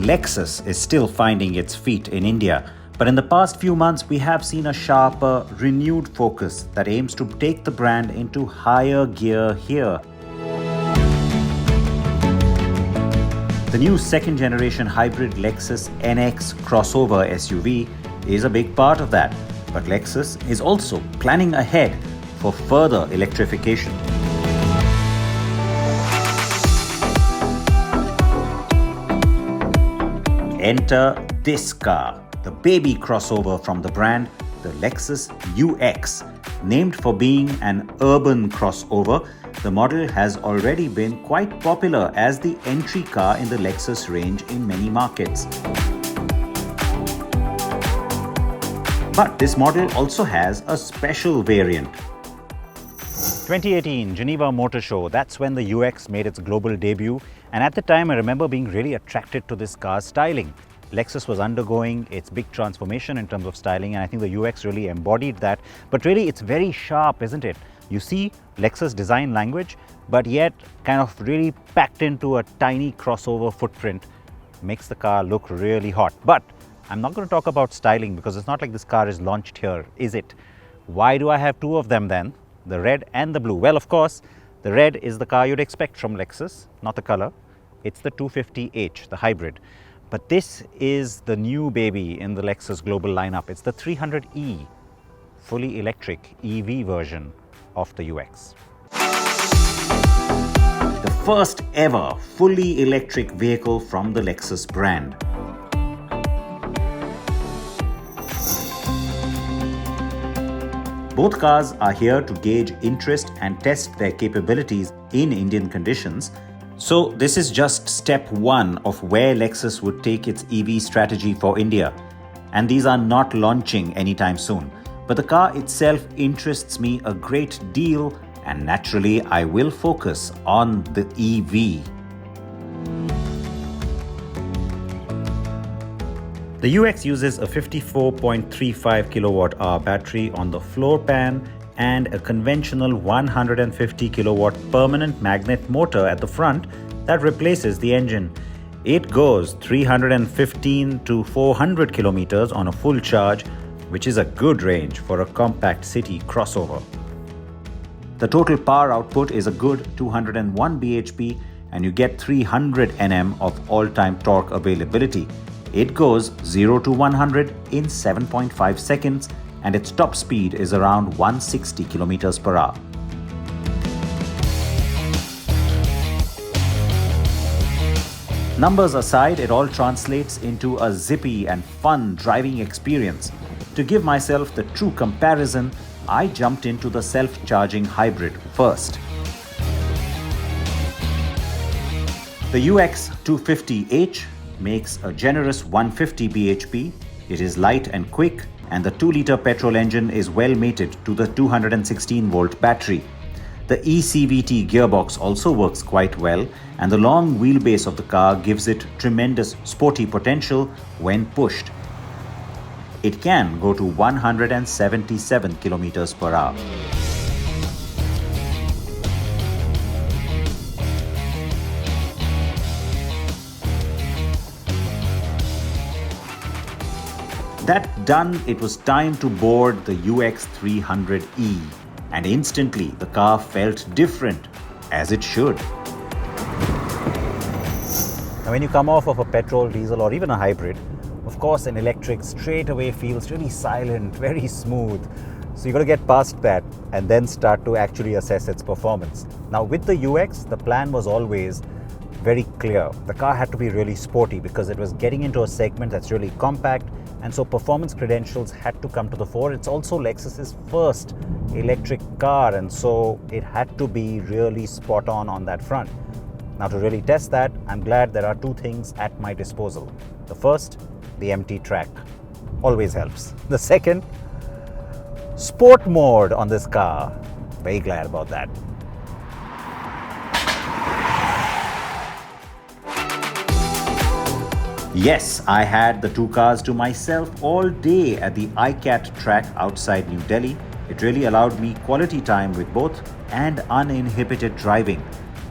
Lexus is still finding its feet in India. But in the past few months, we have seen a sharper, renewed focus that aims to take the brand into higher gear here. The new second-generation hybrid Lexus NX crossover SUV is a big part of that. But Lexus is also planning ahead for further electrification. Enter this car, the baby crossover from the brand, the Lexus UX. Named for being an urban crossover, the model has already been quite popular as the entry car in the Lexus range in many markets. But this model also has a special variant. 2018 Geneva Motor Show, that's when the UX made its global debut, and at the time I remember being really attracted to this car's styling. Lexus was undergoing its big transformation in terms of styling, and I think the UX really embodied that. But really, it's very sharp, isn't it? You see Lexus design language, but yet kind of really packed into a tiny crossover footprint. Makes the car look really hot. But I'm not going to talk about styling because it's not like this car is launched here, is it? Why do I have two of them then? The red and the blue. Well, of course, the red is the car you'd expect from Lexus, not the color. It's the 250h, the hybrid. But this is the new baby in the Lexus global lineup. It's the 300e, fully electric EV version of the UX. The first ever fully electric vehicle from the Lexus brand. Both cars are here to gauge interest and test their capabilities in Indian conditions. So this is just step one of where Lexus would take its EV strategy for India. And these are not launching anytime soon. But the car itself interests me a great deal, and naturally I will focus on the EV. The UX uses a 54.35 kilowatt-hour battery on the floor pan and a conventional 150 kilowatt permanent magnet motor at the front that replaces the engine. It goes 315 to 400 kilometers on a full charge, which is a good range for a compact city crossover. The total power output is a good 201 bhp, and you get 300 Nm of all-time torque availability. It goes 0 to 100 in 7.5 seconds, and its top speed is around 160 km per hour. Numbers aside, it all translates into a zippy and fun driving experience. To give myself the true comparison, I jumped into the self-charging hybrid first. The UX 250h makes a generous 150 bhp. It is light and quick, and the 2-liter petrol engine is well mated to the 216-volt battery. The eCVT gearbox also works quite well, and the long wheelbase of the car gives it tremendous sporty potential when pushed. It can go to 177 kilometers per hour. That done, it was time to board the UX 300e, and instantly the car felt different, as it should. Now when you come off of a petrol, diesel or even a hybrid, of course an electric straight away feels really silent, very smooth. So you got to get past that and then start to actually assess its performance. Now with the UX, the plan was always very clear. The car had to be really sporty because it was getting into a segment that's really compact, and so performance credentials had to come to the fore. It's also Lexus's first electric car, and so it had to be really spot on that front. Now to really test that, I'm glad there are two things at my disposal. The first, the empty track. Always helps. The second, sport mode on this car. Very glad about that. Yes, I had the two cars to myself all day at the ICAT track outside New Delhi. It really allowed me quality time with both and uninhibited driving.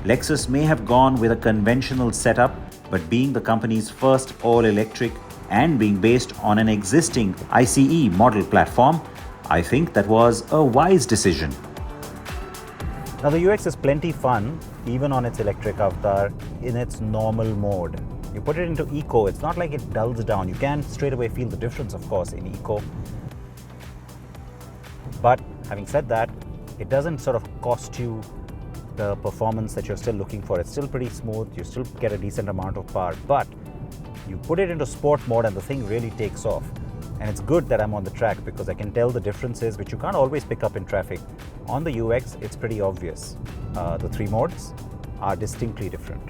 Lexus may have gone with a conventional setup, but being the company's first all-electric and being based on an existing ICE model platform, I think that was a wise decision. Now the UX is plenty fun, even on its electric avatar, in its normal mode. You put it into Eco, it's not like it dulls down. You can straight away feel the difference, of course, in Eco. But having said that, it doesn't sort of cost you the performance that you're still looking for. It's still pretty smooth, you still get a decent amount of power, but you put it into sport mode and the thing really takes off. And it's good that I'm on the track because I can tell the differences, which you can't always pick up in traffic. On the UX, it's pretty obvious. The three modes are distinctly different.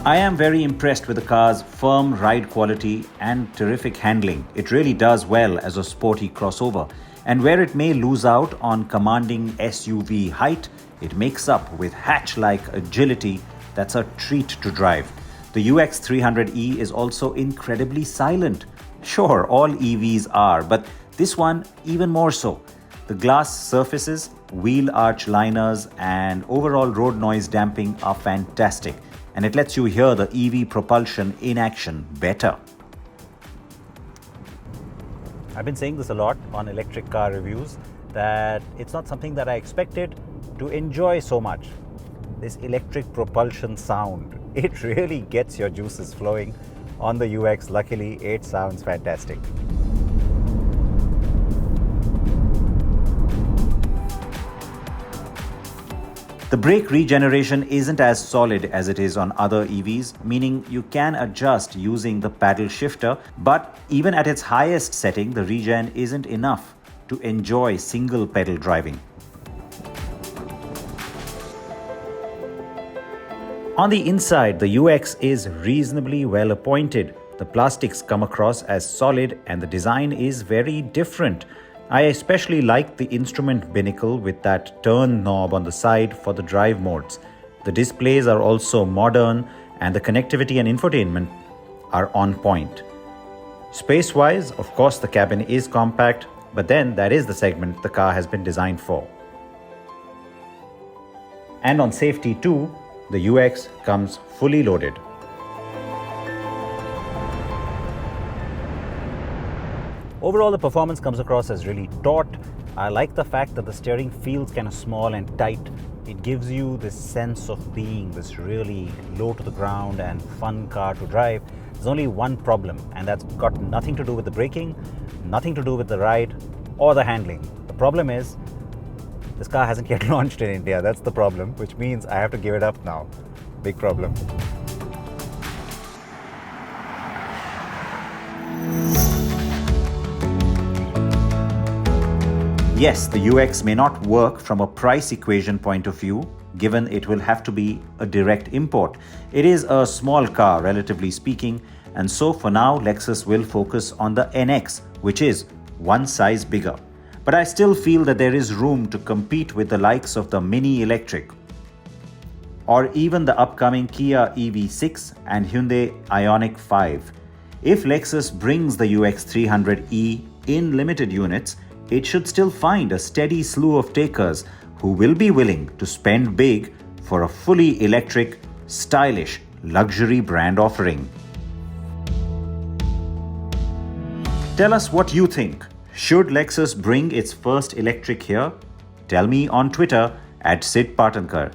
I am very impressed with the car's firm ride quality and terrific handling. It really does well as a sporty crossover. And where it may lose out on commanding SUV height, it makes up with hatch-like agility that's a treat to drive. The UX 300e is also incredibly silent. Sure, all EVs are, but this one even more so. The glass surfaces, wheel arch liners, and overall road noise damping are fantastic, and it lets you hear the EV propulsion in action better. I've been saying this a lot on electric car reviews, that it's not something that I expected to enjoy so much. This electric propulsion sound, it really gets your juices flowing. On the UX, luckily, it sounds fantastic. The brake regeneration isn't as solid as it is on other EVs, meaning you can adjust using the paddle shifter, but even at its highest setting, the regen isn't enough to enjoy single pedal driving. On the inside, the UX is reasonably well appointed. The plastics come across as solid and the design is very different. I especially like the instrument binnacle with that turn knob on the side for the drive modes. The displays are also modern and the connectivity and infotainment are on point. Space-wise, of course, the cabin is compact, but then that is the segment the car has been designed for. And on safety too, the UX comes fully loaded. Overall, the performance comes across as really taut. I like the fact that the steering feels kind of small and tight. It gives you this sense of being this really low to the ground and fun car to drive. There's only one problem, and that's got nothing to do with the braking, nothing to do with the ride or the handling. The problem is, this car hasn't yet launched in India. That's the problem, which means I have to give it up now. Big problem. Yes, the UX may not work from a price equation point of view, given it will have to be a direct import. It is a small car, relatively speaking, and so for now, Lexus will focus on the NX, which is one size bigger. But I still feel that there is room to compete with the likes of the Mini Electric or even the upcoming Kia EV6 and Hyundai Ioniq 5. If Lexus brings the UX 300e in limited units, it should still find a steady slew of takers who will be willing to spend big for a fully electric, stylish, luxury brand offering. Tell us what you think. Should Lexus bring its first electric here? Tell me on Twitter @Sid Patankar,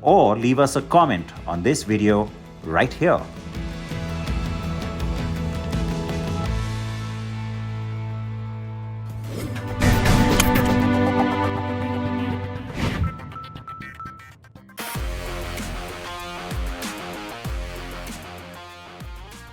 or leave us a comment on this video right here.